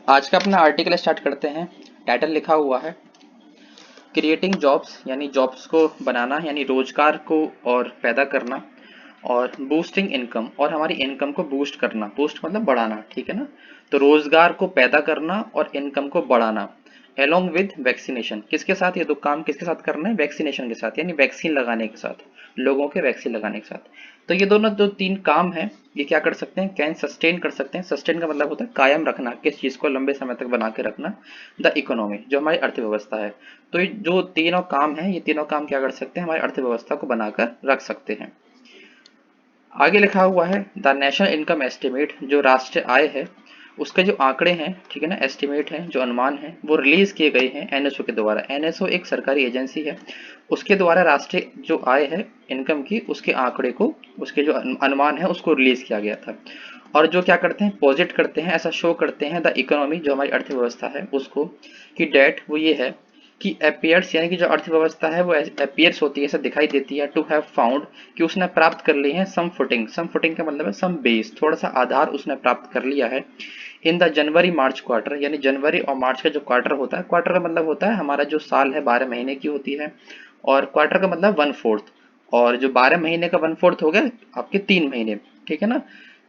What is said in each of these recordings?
आज का अपना आर्टिकल स्टार्ट करते हैं। टाइटल लिखा हुआ है क्रिएटिंग जॉब्स, यानी जॉब्स को बनाना, यानी रोजगार को और पैदा करना, और बूस्टिंग इनकम, और हमारी इनकम को बूस्ट करना। बूस्ट मतलब बढ़ाना, ठीक है ना। तो रोजगार को पैदा करना और इनकम को बढ़ाना एलोंग विद वैक्सीनेशन। किसके साथ ये दो काम किसके साथ करना है? वैक्सीनेशन के साथ, यानी वैक्सीन लगाने के साथ, लोगों के वैक्सीन लगाने के साथ। तो ये दोनों जो तीन काम है, ये क्या कर सकते हैं? कैन सस्टेन कर सकते हैं। सस्टेन का मतलब होता है कायम रखना, किस चीज को लंबे समय तक बना के रखना। द इकोनॉमी, जो हमारी अर्थव्यवस्था है। तो ये जो तीनों काम है, ये तीनों काम क्या कर सकते हैं? हमारी अर्थव्यवस्था को बनाकर रख सकते हैं। आगे लिखा हुआ है द नेशनल इनकम एस्टिमेट, जो राष्ट्रीय आय है उसके जो आंकड़े हैं, ठीक है ना, एस्टिमेट हैं, जो अनुमान है, वो रिलीज किए गए हैं एनएसओ के द्वारा। एनएसओ एक सरकारी एजेंसी है, उसके द्वारा राष्ट्रीय जो आय है इनकम की, उसके आंकड़े को, उसके जो अनुमान है उसको रिलीज किया गया था। और जो क्या करते हैं? पॉजिट करते हैं, ऐसा शो करते हैं द इकोनॉमी, जो हमारी अर्थव्यवस्था है उसको, कि डेट वो ये है कि अपीयर्स, यानी कि जो अर्थव्यवस्था है वो अपीयर्स होती है, ऐसा दिखाई देती है, टू हैव फाउंड, कि उसने प्राप्त कर ली है सम फुटिंग। सम फुटिंग का मतलब है सम बेस, थोड़ा सा आधार उसने प्राप्त कर लिया है in the January March quarter, यानी जनवरी और मार्च का जो क्वार्टर होता है, क्वार्टर का मतलब होता है हमारा जो साल है 12 महीने की होती है, और क्वार्टर का मतलब 1/4, और जो 12 महीने का 1/4 हो गया आपके 3 महीने, ठीक है ना।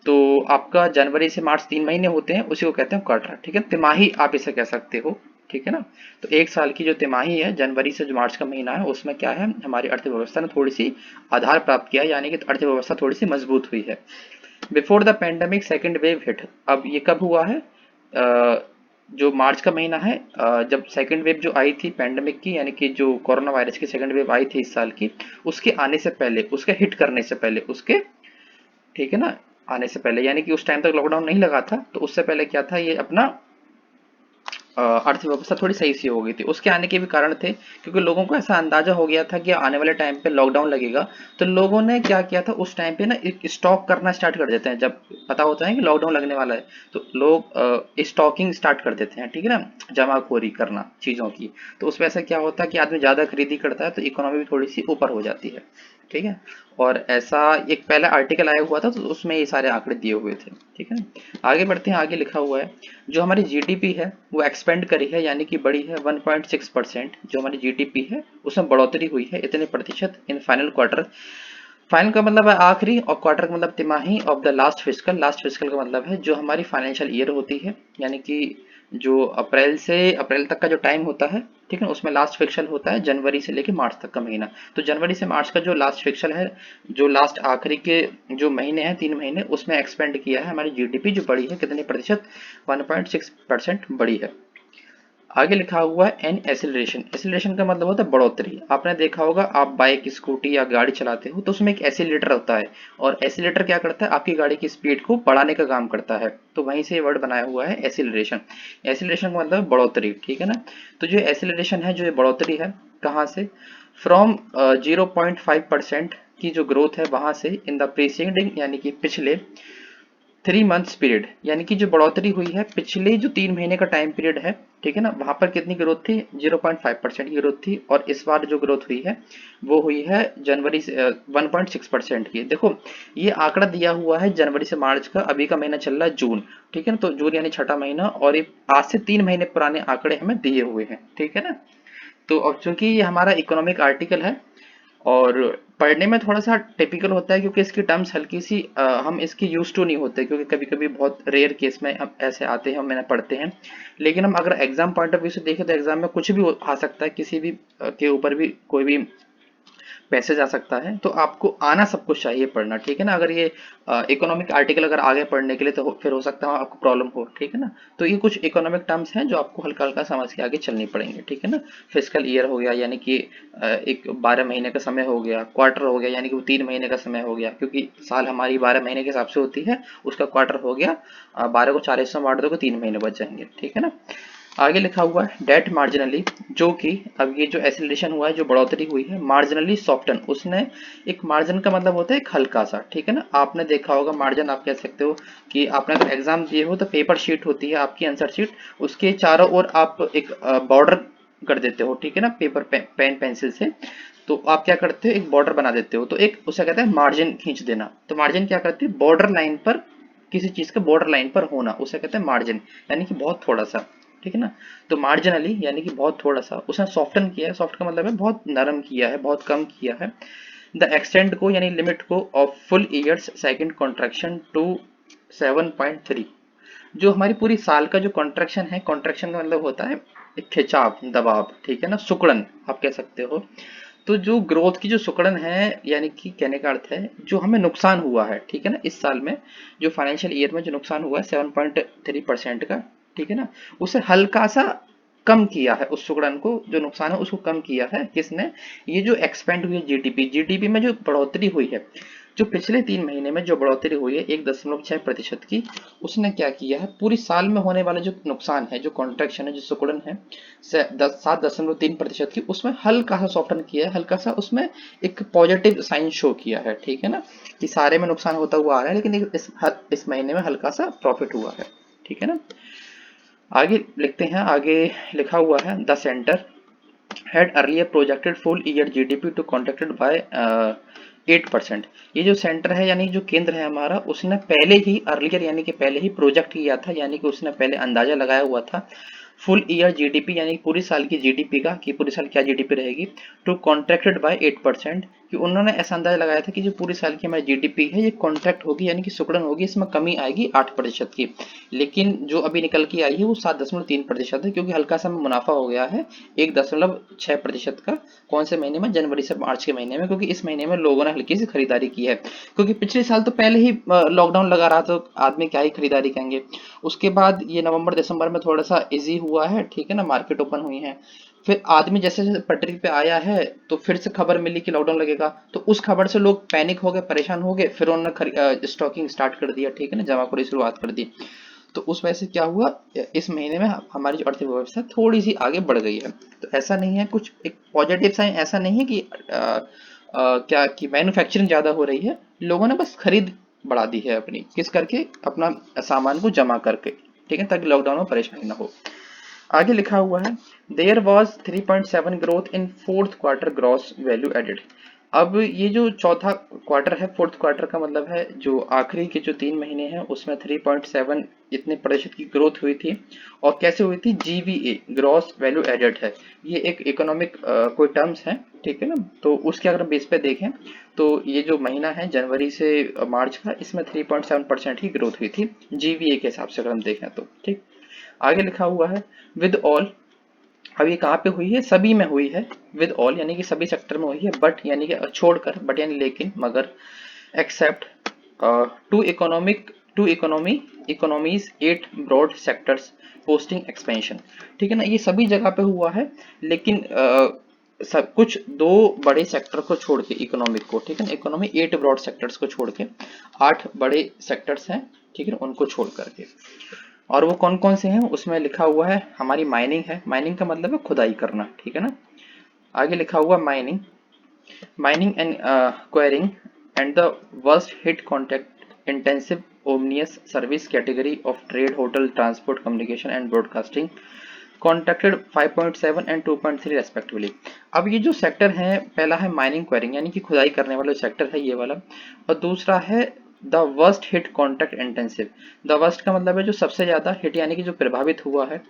तो आपका जनवरी से मार्च 3 महीने होते हैं, उसी को कहते हैं क्वार्टर, ठीक है। तिमाही आप इसे कह सकते हो, ठीक है ना। तो एक साल की जो तिमाही है, जनवरी से जो मार्च का महीना है, उसमें क्या है? हमारी अर्थव्यवस्था ने थोड़ी सी आधार प्राप्त किया, यानी कि अर्थव्यवस्था थोड़ी सी मजबूत हुई है। Before the pandemic second wave hit, अब ये कब हुआ है? जो मार्च का महीना है, जब सेकेंड वेव जो आई थी पेंडेमिक की, यानी कि जो कोरोना वायरस की सेकेंड वेव आई थी इस साल की, उसके आने से पहले, उसके हिट करने से पहले, उसके, ठीक है ना, आने से पहले, यानी कि उस टाइम तक लॉकडाउन नहीं लगा था, तो उससे पहले क्या था? ये अपना अर्थव्यवस्था थोड़ी सही सी हो गई थी। उसके आने के भी कारण थे, क्योंकि लोगों को ऐसा अंदाजा हो गया था कि आने वाले टाइम पे लॉकडाउन लगेगा। तो लोगों ने क्या किया था उस टाइम पे ना, स्टॉक करना स्टार्ट कर देते हैं। जब पता होता है कि लॉकडाउन लगने वाला है, तो लोग स्टॉकिंग स्टार्ट कर देते हैं, ठीक है ना, जमाखोरी करना चीज़ों की। तो उस वजह से क्या होता है कि आदमी ज़्यादा खरीदी करता है, तो इकोनॉमी भी थोड़ी सी ऊपर हो जाती है, ठीक है। और ऐसा एक पहला आर्टिकल आया हुआ था, तो उसमें ये सारे आंकड़े दिए हुए थे, ठीक है। आगे बढ़ते हैं। आगे लिखा हुआ है जो हमारी जीडीपी है वो एक्सपेंड करी है, यानी कि बढ़ी है 1.6%। जो हमारी जीडीपी है उसमें बढ़ोतरी हुई है इतने प्रतिशत इन फाइनल क्वार्टर। फाइनल का मतलब है आखिरी, और क्वार्टर का मतलब तिमाही of the last physical. Last physical का मतलब है जो हमारी फाइनेंशियल ईयर होती है, यानी कि जो अप्रैल से अप्रैल तक का जो टाइम होता है, ठीक है, उसमें लास्ट फिक्सल होता है जनवरी से लेके मार्च तक का महीना। तो जनवरी से मार्च का जो लास्ट फिक्सल है, जो लास्ट आखिरी के जो महीने हैं 3 महीने, उसमें एक्सपेंड किया है हमारी जीडीपी, जो बढ़ी है कितने प्रतिशत? 1.6% बढ़ी है। आगे लिखा हुआ है एन एसिलरेशन। एसिलरेशन का मतलब होता है बढ़ोतरी। आपने देखा होगा, आप बाइक, स्कूटी या गाड़ी चलाते हो तो उसमें एक एसिलेटर होता है, और एसिलेटर क्या करता है? आपकी गाड़ी की स्पीड को बढ़ाने का काम करता है। तो वहीं से वर्ड बनाया हुआ है एसिलरेशन। एसिलरेशन का मतलब बढ़ोतरी, ठीक है ना। तो जो एसिलरेशन है, जो ये बढ़ोतरी है, कहाँ से? फ्रॉम 0.5% की जो ग्रोथ है वहां से, इन द प्रीसीडिंग, यानी कि पिछले 3 मंथ्स पीरियड, यानी कि जो बढ़ोतरी हुई है पिछले जो 3 महीने का टाइम पीरियड है, ठीक है ना, वहां पर कितनी ग्रोथ थी? 0.5% की ग्रोथ थी। और इस बार जो ग्रोथ हुई है वो हुई है जनवरी से 1.6% की। देखो, ये आंकड़ा दिया हुआ है जनवरी से मार्च का, अभी का महीना चल रहा है जून, ठीक है ना। तो जून यानी छठा महीना, और ये आज से 3 महीने पुराने आंकड़े हमें दिए हुए हैं, ठीक है ना। तो अब चूंकि ये हमारा इकोनॉमिक आर्टिकल है, और पढ़ने में थोड़ा सा टिपिकल होता है, क्योंकि इसकी टर्म्स हल्की सी हम इसकी यूज टू नहीं होते, क्योंकि कभी कभी बहुत रेयर केस में हम ऐसे आते हैं, हम मैंने पढ़ते हैं। लेकिन हम अगर एग्जाम पॉइंट ऑफ व्यू से देखें, तो एग्जाम में कुछ भी आ सकता है, किसी भी के ऊपर भी कोई भी पैसेज आ सकता है। तो आपको आना सब कुछ चाहिए पढ़ना, ठीक है ना। अगर ये इकोनॉमिक आर्टिकल अगर आगे पढ़ने के लिए, तो फिर हो सकता है आपको प्रॉब्लम हो, ठीक है ना। तो ये कुछ इकोनॉमिक टर्म्स हैं जो आपको हल्का हल्का समझ के आगे चलनी पड़ेंगे, ठीक है ना। फिजिकल ईयर हो गया, यानी कि एक 12 महीने का समय हो गया। क्वार्टर हो गया, यानी कि वो 3 महीने का समय हो गया, क्योंकि साल हमारी 12 महीने के हिसाब से होती है, उसका क्वार्टर हो गया। 12 को 4 हिस्सों में बांट दो तो 3 महीने बच जाएंगे, ठीक है ना। आगे लिखा हुआ है डेट मार्जिनली, जो कि अब ये जो एसिलेशन हुआ है, जो बढ़ोतरी हुई है, मार्जिनली सॉफ्टन, उसने, एक मार्जिन का मतलब होता है एक हल्का सा, ठीक है ना। आपने देखा होगा मार्जिन, आप कह सकते हो कि आपने अगर एग्जाम दिए हो तो पेपर शीट होती है आपकी, आंसर शीट, उसके चारों ओर आप एक बॉर्डर कर देते हो, ठीक है ना, पेपर पेन पेंसिल से। तो आप क्या करते हो? एक बॉर्डर बना देते हो, तो एक उसे कहते हैं मार्जिन खींच देना। तो मार्जिन क्या करते हैं? बॉर्डर लाइन पर किसी चीज के बॉर्डर लाइन पर होना, उसे कहते हैं मार्जिन, यानी कि बहुत थोड़ा सा, ठीक है ना। तो मार्जिनली यानी कि बहुत थोड़ा सा उसने सॉफ्टन किया है, सॉफ्ट का मतलब है बहुत नरम किया है, बहुत कम किया है। द एक्सटेंड को यानी लिमिट को of full years second contraction to 7.3, जो हमारी पूरी साल का जो कॉन्ट्रैक्शन है, कॉन्ट्रैक्शन का मतलब होता है एक खिंचाव, दबाव, ठीक है ना, सुकड़न आप कह सकते हो। तो जो ग्रोथ की जो सुकड़न है, यानी कि कहने का अर्थ है जो हमें नुकसान हुआ है, ठीक है ना, इस साल में जो फाइनेंशियल ईयर में जो नुकसान हुआ है 7.3% का, ठीक है ना, उसे हल्का सा कम किया है, उस सुकड़न को, जो नुकसान है उसको कम किया है किसने, ये जो एक्सपेंड हुई है जीडीपी, जीडीपी में जो बढ़ोतरी हुई है, जो पिछले 3 महीने में जो बढ़ोतरी हुई है 1.6% की, उसने क्या किया है, पूरी साल में होने वाला जो नुकसान है, जो कॉन्ट्रैक्शन है, जो सिकुड़न है 7.3% की, उसमें हल्का सा सॉफ्टन किया है, हल्का सा उसमें एक पॉजिटिव साइन शो किया है, ठीक है ना, कि सारे में नुकसान होता हुआ आ रहा है लेकिन इस महीने में हल्का सा प्रॉफिट हुआ है, ठीक है ना। आगे लिखते हैं, आगे लिखा हुआ है the centre had earlier projected full year GDP to contracted by 8%। ये जो सेंटर है यानी जो केंद्र है हमारा, उसने पहले ही अर्लियर यानी कि पहले ही प्रोजेक्ट किया था, यानी कि उसने पहले अंदाजा लगाया हुआ था फुल ईयर जीडीपी यानी पूरी साल की जीडीपी का, कि पूरी साल क्या जीडीपी रहेगी, टू कॉन्ट्रैक्टेड बाय 8%, कि उन्होंने ऐसा अंदाजा लगाया था कि जो पूरी साल की हमारी जीडीपी है ये कॉन्ट्रैक्ट होगी, यानी कि सिकुड़न होगी, इसमें कमी आएगी 8% की। लेकिन जो अभी निकल के आई है वो 7.3% है, क्योंकि हल्का सा मुनाफा हो गया है 1.6% का। कौन से महीने में, जनवरी से मार्च के महीने में, क्योंकि इस महीने में लोगों ने हल्की सी खरीदारी की है, क्योंकि पिछले साल तो पहले ही लॉकडाउन लगा रहा, तो आदमी क्या ही खरीदारी करेंगे। उसके बाद ये नवंबर दिसंबर में थोड़ा सा इजी हुआ है, ठीक है ना, मार्केट ओपन हुई है, फिर आदमी जैसे जैसे पटरी पे आया है तो फिर से खबर मिली कि लॉकडाउन लगेगा, तो उस खबर से लोग पैनिक हो गए, परेशान हो गए, फिर उन्होंने स्टॉकिंग स्टार्ट कर दिया, ठीक है ना, जमा करनी शुरुआत कर दी। तो उस वजह से क्या हुआ, इस महीने में हमारी जो अर्थव्यवस्था थोड़ी सी आगे बढ़ गई है। तो ऐसा नहीं है, कुछ एक पॉजिटिव साइन ऐसा नहीं है कि क्या कि मैन्युफैक्चरिंग ज्यादा हो रही है, लोगों ने बस खरीद बढ़ा दी है अपनी, किस करके, अपना सामान को जमा करके, ठीक है, ताकि लॉकडाउन में परेशानी ना हो। आगे लिखा हुआ है there was 3.7 growth in fourth quarter gross value added. अब ये जो चौथा क्वार्टर है, फोर्थ क्वार्टर का मतलब है जो आखिरी के जो 3 महीने हैं उसमें 3.7 इतने प्रतिशत की ग्रोथ हुई थी। और कैसे हुई थी, जीवीए ग्रॉस वैल्यू एडेड है, ये एक इकोनॉमिक कोई टर्म्स है, ठीक है ना। तो उसके अगर बेस पे देखें तो ये जो महीना है जनवरी से मार्च का, इसमें 3.7% की ग्रोथ हुई थी जीवीए के हिसाब से अगर हम देखें तो, ठीक। आगे लिखा हुआ है विद ऑल, अब ये कहाँ पे हुई है, सभी में हुई है, विद ऑल यानी कि सभी सेक्टर में हुई है, बट यानी कि छोड़कर, बट यानी लेकिन, मगर, except two economies 8 broad sectors posting expansion, ठीक है ना, ये सभी जगह पे हुआ है, लेकिन सब कुछ 2 बड़े सेक्टर को छोड़ के इकोनॉमिक को, ठीक है ना, इकोनॉमी 8 ब्रॉड सेक्टर्स को छोड़ के, 8 बड़े सेक्टर्स हैं, ठीक है, उनको छोड़ करके। और वो कौन कौन से हैं, उसमें लिखा हुआ है हमारी माइनिंग है, माइनिंग का मतलब है खुदाई करना, ठीक है ना। आगे लिखा हुआ mining, mining and quarrying and the worst hit contact intensive ominous service category of trade hotel transport communication and broadcasting contracted 5.7 and 2.3 respectively. अब ये जो सेक्टर है, पहला है माइनिंग क्वेरिंग यानी कि खुदाई करने वाला सेक्टर है ये वाला, और दूसरा है the worst hit contract intensive. The worst का मतलब है जो सबसे ज्यादा हिट यानी कि जो प्रभावित हुआ है,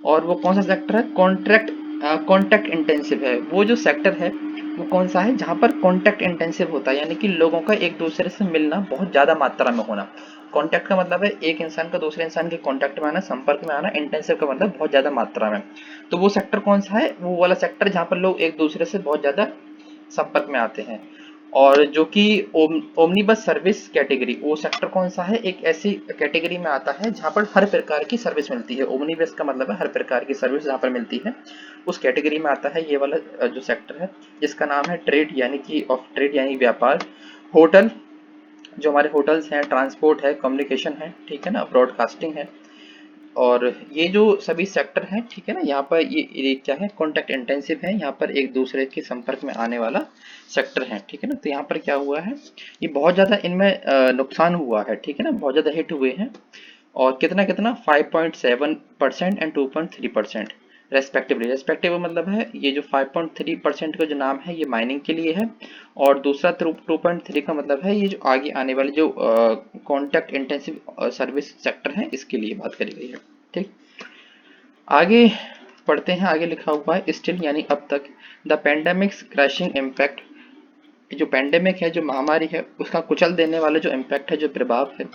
और वो कौन सा सेक्टर है, कॉन्ट्रैक्ट इंटेंसिव है, वो जो सेक्टर है वो कौन सा है जहां पर कॉन्टैक्ट इंटेंसिव होता है, यानी कि लोगों का एक दूसरे से मिलना बहुत ज्यादा मात्रा में होना। कॉन्टैक्ट का मतलब है एक इंसान का दूसरे इंसान के कॉन्टैक्ट में आना, संपर्क में आना, इंटेंसिव का मतलब बहुत ज्यादा मात्रा में। तो वो सेक्टर कौन सा है, वो वाला सेक्टर जहां पर लोग एक दूसरे से बहुत ज्यादा संपर्क में आते हैं। और जो कि ओमनीबस सर्विस कैटेगरी, वो सेक्टर कौन सा है, एक ऐसी कैटेगरी में आता है जहां पर हर प्रकार की सर्विस मिलती है। ओमनीबस का मतलब है हर प्रकार की सर्विस जहां पर मिलती है, उस कैटेगरी में आता है ये वाला जो सेक्टर है, जिसका नाम है ट्रेड यानी कि ऑफ ट्रेड यानी व्यापार, होटल जो हमारे होटल्स हैं, ट्रांसपोर्ट है, कम्युनिकेशन है, ठीक है ना, ब्रॉडकास्टिंग है। और ये जो सभी सेक्टर हैं, ठीक है ना, यहाँ पर ये क्या है, कॉन्टैक्ट इंटेंसिव है, यहाँ पर एक दूसरे के संपर्क में आने वाला सेक्टर है, ठीक है ना। तो यहाँ पर क्या हुआ है, ये बहुत ज़्यादा इनमें नुकसान हुआ है, ठीक है ना, बहुत ज़्यादा हिट हुए हैं। और कितना कितना 5.7% एंड 2.3%, रेस्पेक्टिवली। रेस्पेक्टिव मतलब है ये जो 5.3% का जो नाम है ये माइनिंग के लिए है, और दूसरा 2.3 का मतलब है ये जो आगे आने वाले जो कॉन्टैक्ट इंटेंसिव सर्विस सेक्टर है इसके लिए बात करी गई है। ठीक, आगे पढ़ते हैं। आगे लिखा हुआ है स्टिल यानी अब तक, द पेंडेमिक्स क्रैशिंग इम्पैक्ट, जो पेंडेमिक है जो महामारी है उसका कुचल देने वाला जो इम्पैक्ट है जो प्रभाव है,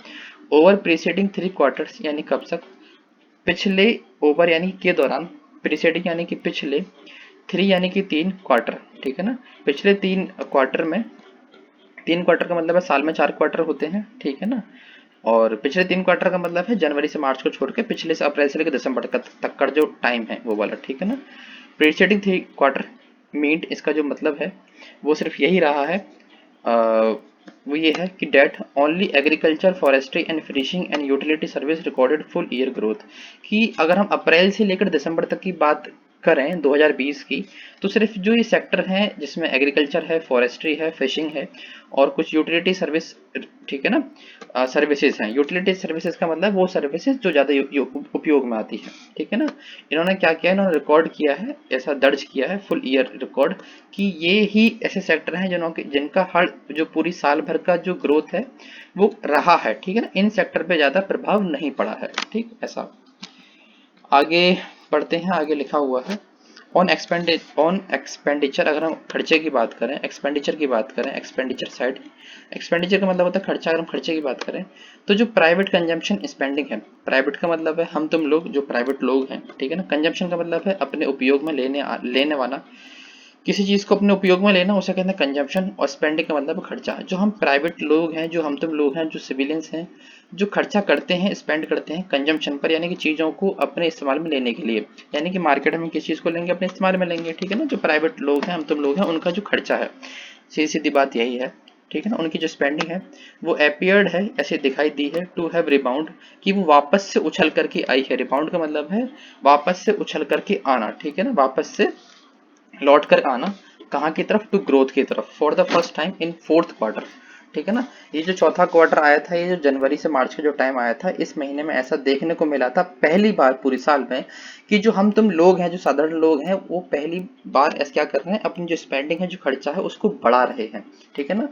ओवर प्रीसीडिंग 3 क्वार्टर्स यानी कब तक, पिछले, ओवर यानी के दौरान, प्रीसीडिंग यानी कि पिछले, 3 यानी कि 3 क्वार्टर, ठीक है ना, पिछले 3 क्वार्टर में, 3 क्वार्टर का मतलब है साल में 4 क्वार्टर होते हैं, ठीक है ना, और पिछले 3 क्वार्टर का मतलब है जनवरी से मार्च को छोड़ के पिछले से अप्रैल से लेकर दिसंबर तक का जो टाइम है वो वाला, ठीक है ना। प्रीसीडिंग 3 क्वार्टर मीट, इसका जो मतलब है वो सिर्फ यही रहा है, वो ये है कि that only agriculture forestry and fishing and utility service recorded full year growth, कि अगर हम अप्रैल से लेकर दिसंबर तक की बात करें 2020 की, तो सिर्फ जो ये सेक्टर हैं जिसमें एग्रीकल्चर है, फॉरेस्ट्री है, फिशिंग है और कुछ यूटिलिटी सर्विस, ठीक है ना, सर्विसेज हैं। यूटिलिटी सर्विसेज का मतलब वो सर्विसेज जो ज़्यादा उपयोग में आती है, ठीक है ना। इन्होंने क्या किया, इन्होंने रिकॉर्ड किया है, ऐसा दर्ज किया है फुल ईयर रिकॉर्ड, कि ये ही ऐसे सेक्टर हैं जिनका हर जो पूरी साल भर का जो ग्रोथ है वो रहा है, ठीक है ना, इन सेक्टर पे ज़्यादा प्रभाव नहीं पड़ा है। ठीक, ऐसा। आगे बढ़ते हैं। आगे लिखा हुआ है ऑन एक्सपेंडिचर, अगर हम खर्चे की बात करें, एक्सपेंडिचर की बात करें, एक्सपेंडिचर साइड, एक्सपेंडिचर का मतलब होता है खर्चा। अगर हम खर्चे की बात करें तो जो प्राइवेट कंजम्पशन स्पेंडिंग है, प्राइवेट का मतलब है हम तुम लोग, जो प्राइवेट लोग हैं, ठीक है ना, कंजम्पशन का मतलब है अपने उपयोग में लेने वाला, किसी चीज को अपने उपयोग में लेना, उसे कहते हैं कंजम्पशन, और स्पेंडिंग का मतलब खर्चा। जो हम प्राइवेट लोग हैं, जो हम तुम लोग हैं, जो सिविलियंस हैं, जो खर्चा करते हैं, स्पेंड करते हैं कंजम्पशन पर, यानी कि चीजों को अपने इस्तेमाल में लेने के लिए, यानी कि मार्केट में किस चीज को लेंगे, अपने इस्तेमाल में लेंगे, ठीक है ना। जो प्राइवेट लोग हैं, हम तुम लोग हैं, उनका जो खर्चा है, सीधी सीधी बात यही है, ठीक है ना। उनकी जो स्पेंडिंग है वो अपीयर्ड है, ऐसे दिखाई दी है, टू हैव रिबाउंड, कि वो वापस से उछल करके आई है। रिबाउंड का मतलब है वापस से उछल करके आना, ठीक है ना, वापस से लौट कर आना, कहाँ की तरफ, टू ग्रोथ की तरफ, for the first time in 4th quarter, ठीक है ना। ये जो चौथा क्वार्टर आया था, ये जो जनवरी से मार्च का जो टाइम आया था, इस महीने में ऐसा देखने को मिला था पहली बार पूरी साल में, कि जो हम तुम लोग हैं, जो साधारण लोग हैं, वो पहली बार ऐसा क्या कर रहे हैं, अपनी जो स्पेंडिंग है, जो खर्चा है, उसको बढ़ा रहे हैं, ठीक है ना।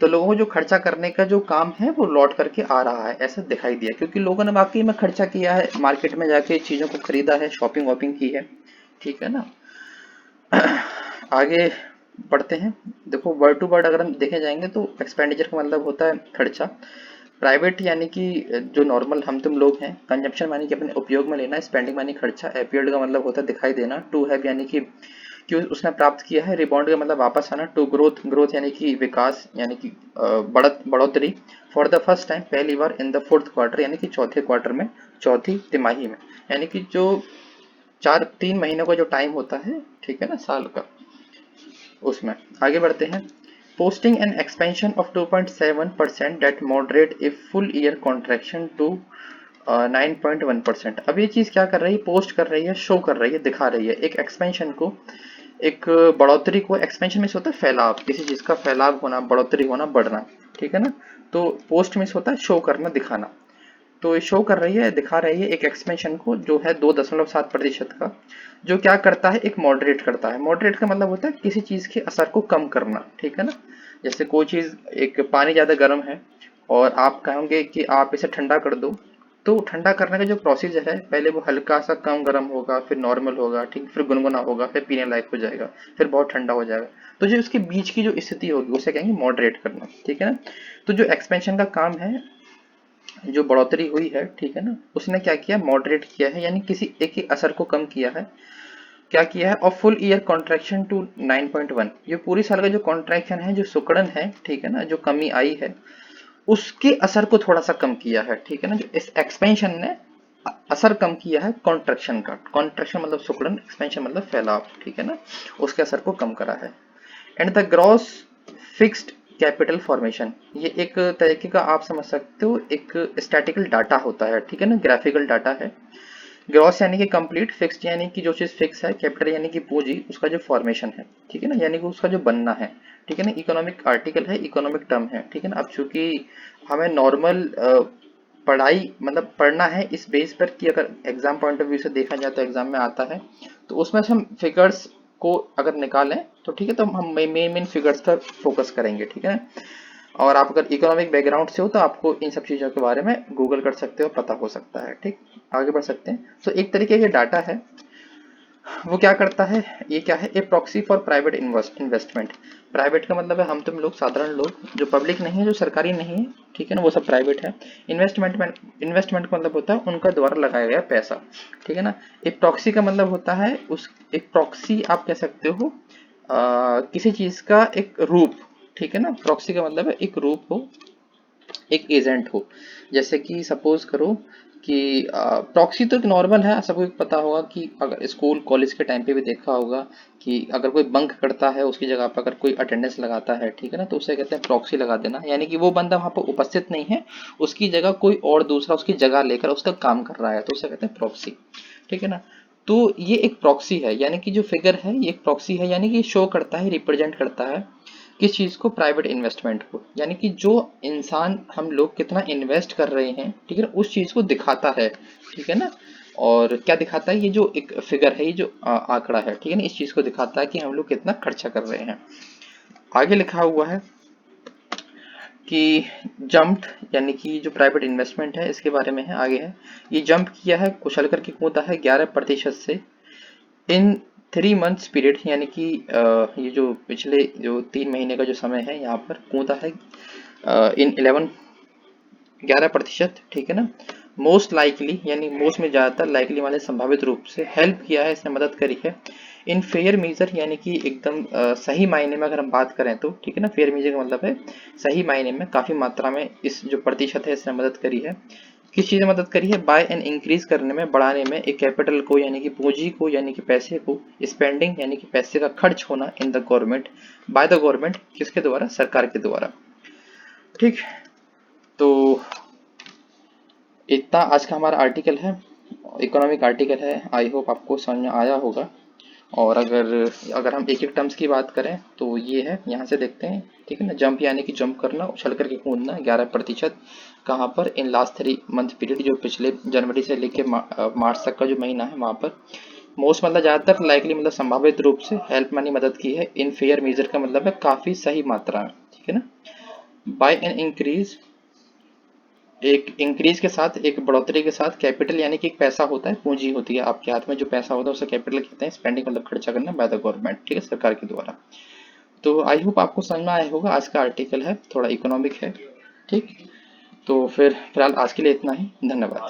तो लोगों को जो खर्चा करने का जो काम है वो लौट करके आ रहा है, ऐसा दिखाई दिया, क्योंकि लोगों ने वाकई में खर्चा किया है, मार्केट में जाके चीजों को खरीदा है, शॉपिंग वॉपिंग की है, ठीक है ना। आगे बढ़ते हैं। देखो वर्ड टू वर्ड अगर हम देखे जाएंगे तो एक्सपेंडिचर का मतलब होता है खर्चा, प्राइवेट यानी कि जो नॉर्मल हम तुम लोग हैं, कंजम्पशन मानी कि अपने उपयोग में लेना, स्पेंडिंग मानी खर्चा, अपीयर्ड का मतलब होता है दिखाई देना, टू हैव यानी कि उसने प्राप्त किया है, रिबाउंड का मतलब वापस आना, टू ग्रोथ, ग्रोथ यानी कि विकास, यानी कि बढ़ोतरी, फॉर द फर्स्ट टाइम पहली बार, इन द 4th क्वार्टर यानी कि चौथे क्वार्टर में, चौथी तिमाही में, यानी कि जो 3 महीनों का जो टाइम होता है, ठीक है ना, साल का, उसमें। आगे बढ़ते हैं। Posting an expansion of 2.7% that moderate a full year contraction to 9.1%। अब ये चीज क्या कर रही है, पोस्ट कर रही है, शो कर रही है, दिखा रही है एक एक्सपेंशन को, एक बढ़ोतरी को। एक्सपेंशन में होता है फैलाव, किसी चीज का फैलाव होना, बढ़ोतरी होना, बढ़ना, ठीक है ना। तो पोस्ट में होता है शो करना, दिखाना। तो ये शो कर रही है, दिखा रही है एक एक्सपेंशन को जो है 2.7% का, जो क्या करता है, एक मॉडरेट करता है। मॉडरेट का मतलब होता है किसी चीज के असर को कम करना, ठीक है ना। जैसे कोई चीज, एक पानी ज्यादा गर्म है और आप कहोगे कि आप इसे ठंडा कर दो, तो ठंडा करने का जो प्रोसीजर है, पहले वो हल्का सा कम गर्म होगा, फिर नॉर्मल होगा, ठीक, फिर गुनगुना होगा, फिर पीने लायक हो जाएगा, फिर बहुत ठंडा हो जाएगा। तो जो उसके बीच की जो स्थिति होगी उसे कहेंगे मॉडरेट करना, ठीक है ना। तो जो एक्सपेंशन का काम है, जो बढ़ोतरी हुई है, ठीक है ना, उसने क्या किया, मॉडरेट किया है, यानी किसी एक ही असर को कम किया है। क्या किया है, और फुल ईयर कॉन्ट्रैक्शन टू 9.1, ये पूरी साल का जो कॉन्ट्रैक्शन है, जो सुकड़न है, ठीक है ना, जो कमी आई है, उसके असर को थोड़ा सा कम किया है, ठीक है ना। जो इस एक्सपेंशन ने असर कम किया है कॉन्ट्रैक्शन का, कॉन्ट्रैक्शन मतलब सुकड़न, एक्सपेंशन मतलब फैलाव, ठीक है ना, उसके असर को कम करा है। And the gross fixed capital formation, ये एक तरीके का आप समझ सकते हो एक स्टैटिकल डाटा होता है, ठीक है ना, ग्राफिकल डाटा है। ग्रॉस यानी कि कंप्लीट, फिक्स्ड यानी कि जो चीज फिक्स है, कैपिटल यानी कि पूंजी, उसका जो फॉर्मेशन है, ठीक है ना, यानी कि उसका जो बनना है, ठीक है ना। इकोनॉमिक आर्टिकल है, इकोनॉमिक टर्म है, ठीक है ना। अब चूंकि हमें नॉर्मल पढ़ाई मतलब पढ़ना है इस बेस पर कि अगर एग्जाम पॉइंट ऑफ व्यू से देखा जाए तो एग्जाम में आता है, तो उसमें से हम फिगर्स को अगर निकालें तो ठीक है, तो हम मेन मेन फिगर्स पर फोकस करेंगे, ठीक है ना। और आप अगर इकोनॉमिक बैकग्राउंड से हो तो आपको इन सब चीज़ों के बारे में गूगल कर सकते हो, पता हो सकता है, ठीक। आगे बढ़ सकते हैं। तो एक तरीके के डाटा है, वो क्या करता है, ये क्या है, a proxy for private investment. Private का मतलब है हम तुम लोग, साधारण लोग, जो पब्लिक नहीं है, जो सरकारी नहीं है, ठीक है ना, वो सब प्राइवेट है। इन्वेस्टमेंट का मतलब होता है उनका द्वारा लगाया गया पैसा, ठीक है ना। एक प्रॉक्सी का मतलब होता है उस, एक प्रॉक्सी आप कह सकते हो किसी चीज का एक रूप, ठीक है ना। प्रॉक्सी का मतलब है एक रूप हो, एक एजेंट हो। जैसे कि सपोज करो कि प्रॉक्सी तो एक नॉर्मल है, सबको पता होगा कि अगर स्कूल कॉलेज के टाइम पे भी देखा होगा कि अगर कोई बंक करता है उसकी जगह पर अगर कोई अटेंडेंस लगाता है, ठीक है ना, तो उसे कहते हैं प्रॉक्सी लगा देना, यानी कि वो बंदा वहां पर उपस्थित नहीं है, उसकी जगह कोई और दूसरा उसकी जगह लेकर उसका काम कर रहा है, तो उसे कहते हैं प्रॉक्सी, ठीक है ना। तो ये एक प्रॉक्सी है, यानी कि जो फिगर है ये एक प्रॉक्सी है, यानी कि शो करता है, रिप्रेजेंट करता है किस चीज को, प्राइवेट इन्वेस्टमेंट को, यानी कि जो इंसान, हम लोग कितना इन्वेस्ट कर रहे हैं, ठीक है ना, उस चीज को दिखाता है, ठीक है ना। और क्या दिखाता है, ये जो एक फिगर है, ये जो आंकड़ा है, ठीक है ना, इस चीज को दिखाता है कि हम लोग कितना खर्चा कर रहे हैं। आगे लिखा हुआ है कि जंप्ड, यानी कि जो प्राइवेट इन्वेस्टमेंट है इसके बारे में है, आगे है, ये जंप किया है, उछल करके कूदा है 11% से इन 3 मंथ्स पीरियड, यानी कि ये जो पिछले जो 3 महीने का जो समय है यहाँ पर कूदा है इन 11%, ठीक है ना। मोस्ट लाइकली, यानी मोस्ट में ज़्यादातर, लाइकली वाले संभावित रूप से, हेल्प किया है, इसने मदद करी है। इन फेयर मेजर, यानी कि एकदम सही मायने में अगर हम बात करें तो, ठीक है ना, फेयर मेजर का मतलब है सही मायने में, काफ़ी मात्रा में इस जो प्रतिशत है इसने मदद करी है। किस चीज़ में मदद करी है, बाय एंड इंक्रीज करने में, बढ़ाने में, एक कैपिटल को, यानी कि पूंजी को, यानी कि पैसे को, स्पेंडिंग, यानी कि पैसे का खर्च होना, in the government, by the government, किसके द्वारा, सरकार के द्वारा, ठीक। तो इतना आज का हमारा आर्टिकल है, इकोनॉमिक आर्टिकल है, आई होप आपको समझ में आया होगा। और अगर अगर हम एक एक टर्म्स की बात करें तो ये है, यहाँ से देखते हैं, ठीक है ना। जंप यानी कि जंप करना, उछल करके कूदना, 11%, कहाँ पर, इन लास्ट 3 मंथ पीरियड, जो पिछले जनवरी से लेके मार्च तक का जो महीना है वहाँ पर। मोस्ट मतलब ज़्यादातर, लाइकली मतलब संभावित रूप से, हेल्प मानी मदद की है, इन फेयर मेजर का मतलब है काफ़ी सही मात्रा में, ठीक है ना। बाय एन इंक्रीज, एक इंक्रीज के साथ, एक बढ़ोतरी के साथ, कैपिटल यानी कि एक पैसा होता है, पूंजी होती है आपके हाथ में, जो पैसा होता है उसे कैपिटल कहते हैं, स्पेंडिंग मतलब खर्चा करना, बाय द गवर्नमेंट, ठीक है, सरकार के द्वारा। तो आई होप आपको समझ में आया होगा, आज का आर्टिकल है थोड़ा इकोनॉमिक है, ठीक। तो फिर फिलहाल आज के लिए इतना ही, धन्यवाद।